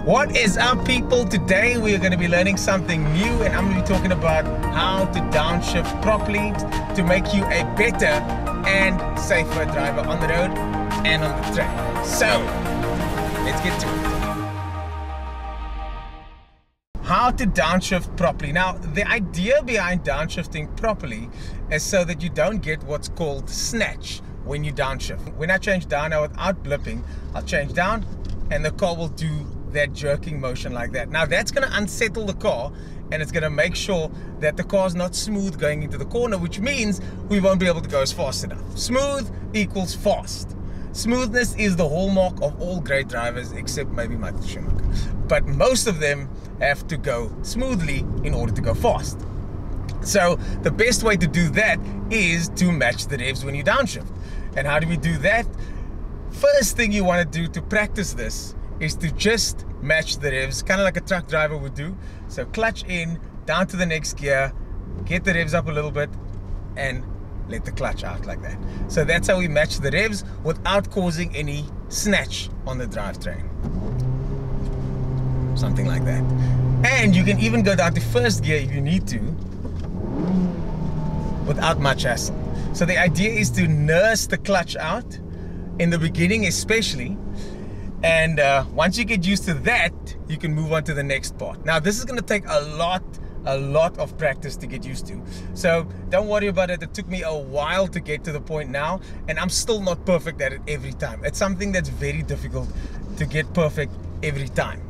What is up, people? Today we are going to be learning something new, and I'm going to be talking about how to downshift properly to make you a better and safer driver on the road and on the track. So let's get to it. How to downshift properly. Now, the idea behind downshifting properly is so that you don't get what's called snatch when you downshift. When I change down now without blipping, I'll change down and the car will do that jerking motion like that. Now that's going to unsettle the car, and it's going to make sure that the car is not smooth going into the corner, which means we won't be able to go as fast enough. Smooth equals fast. Smoothness is the hallmark of all great drivers, except maybe Michael Schumacher. But most of them have to go smoothly in order to go fast. So the best way to do that is to match the revs when you downshift. And how do we do that? First thing you want to do to practice this is to just match the revs, kind of like a truck driver would do. So clutch in, down to the next gear, get the revs up a little bit, and let the clutch out like that. So that's how we match the revs without causing any snatch on the drivetrain. Something like that. And you can even go down to first gear if you need to, without much hassle. So the idea is to nurse the clutch out in the beginning especially, and once you get used to that, you can move on to the next part. Now this is going to take a lot of practice to get used to, so don't worry about it. It took me a while to get to the point now, and I'm still not perfect at it every time. It's something that's very difficult to get perfect every time.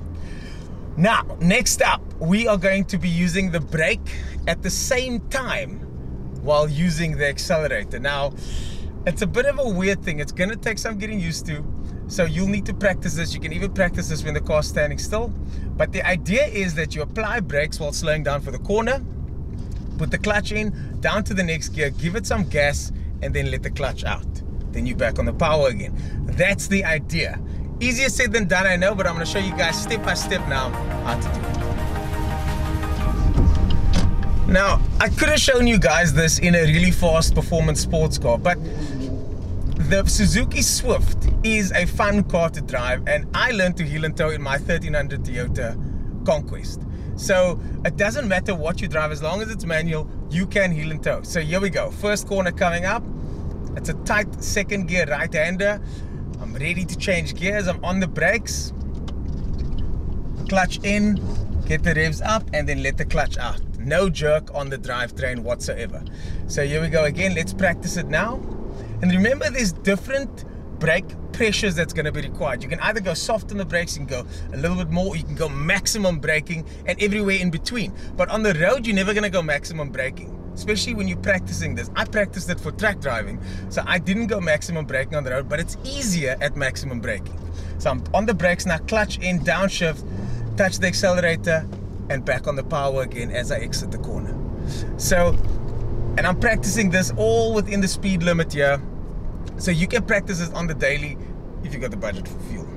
Now next up, we are going to be using the brake at the same time while using the accelerator. Now it's a bit of a weird thing. It's going to take some getting used to, so you'll need to practice this. You can even practice this when the car's standing still. But the idea is that you apply brakes while slowing down for the corner, put the clutch in, down to the next gear, give it some gas, and then let the clutch out. Then you're back on the power again. That's the idea. Easier said than done, I know, but I'm going to show you guys step by step now how to do it. Now, I could have shown you guys this in a really fast performance sports car, but the Suzuki Swift is a fun car to drive, and I learned to heel and toe in my 1300 Toyota Conquest. So it doesn't matter what you drive, as long as it's manual, you can heel and toe. So here we go. First corner coming up. It's a tight second gear right-hander. I'm ready to change gears. I'm on the brakes. Clutch in, get the revs up, and then let the clutch out. No jerk on the drivetrain whatsoever. So here we go again. Let's practice it now. And remember, there's different brake pressures that's going to be required. You can either go soft on the brakes, you can go a little bit more, you can go maximum braking, and everywhere in between. But on the road, you're never going to go maximum braking, especially when you're practicing this. I practiced it for track driving, so I didn't go maximum braking on the road, but it's easier at maximum braking. So I'm on the brakes now, clutch in, downshift, touch the accelerator, and back on the power again as I exit the corner. So, and I'm practicing this all within the speed limit here. So you can practice this on the daily if you got the budget for fuel.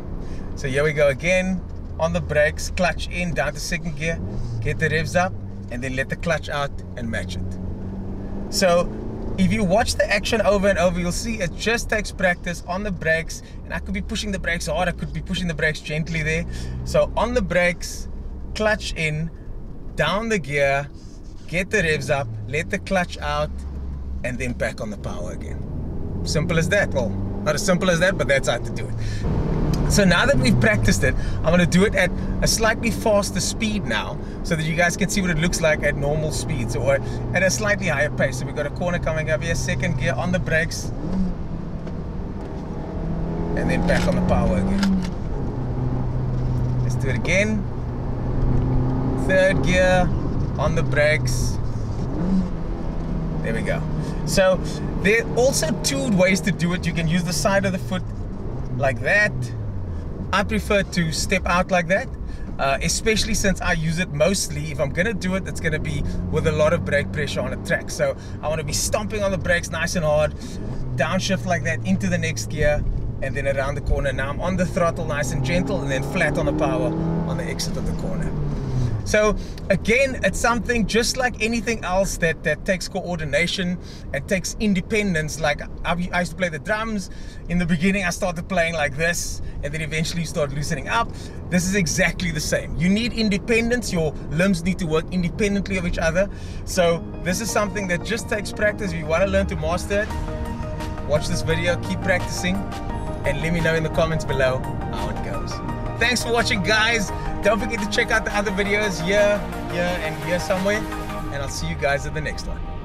So here we go again, on the brakes, clutch in, down to second gear, get the revs up, and then let the clutch out and match it. So if you watch the action over and over, you'll see it just takes practice on the brakes. And I could be pushing the brakes hard, I could be pushing the brakes gently there. So on the brakes, clutch in, down the gear, get the revs up, let the clutch out, and then back on the power again. Simple as that. Well, not as simple as that, but that's how to do it. So now that we've practiced it, I'm going to do it at a slightly faster speed now, so that you guys can see what it looks like at normal speeds or at a slightly higher pace. So we've got a corner coming up here, second gear on the brakes, and then back on the power again. Let's do it again. Third gear on the brakes. There we go. So there are also two ways to do it. You can use the side of the foot like that. I prefer to step out like that, especially since I use it mostly. If I'm going to do it, it's going to be with a lot of brake pressure on a track. So I want to be stomping on the brakes nice and hard, downshift like that into the next gear, and then around the corner. Now I'm on the throttle nice and gentle, and then flat on the power on the exit of the corner. So again, it's something just like anything else that takes coordination and takes independence. Like I used to play the drums. In the beginning, I started playing like this, and then eventually you start loosening up. This is exactly the same. You need independence. Your limbs need to work independently of each other. So this is something that just takes practice. If you want to learn to master it, watch this video, keep practicing, and let me know in the comments below how it goes. Thanks for watching, guys. Don't forget to check out the other videos here, and here somewhere. And I'll see you guys at the next one.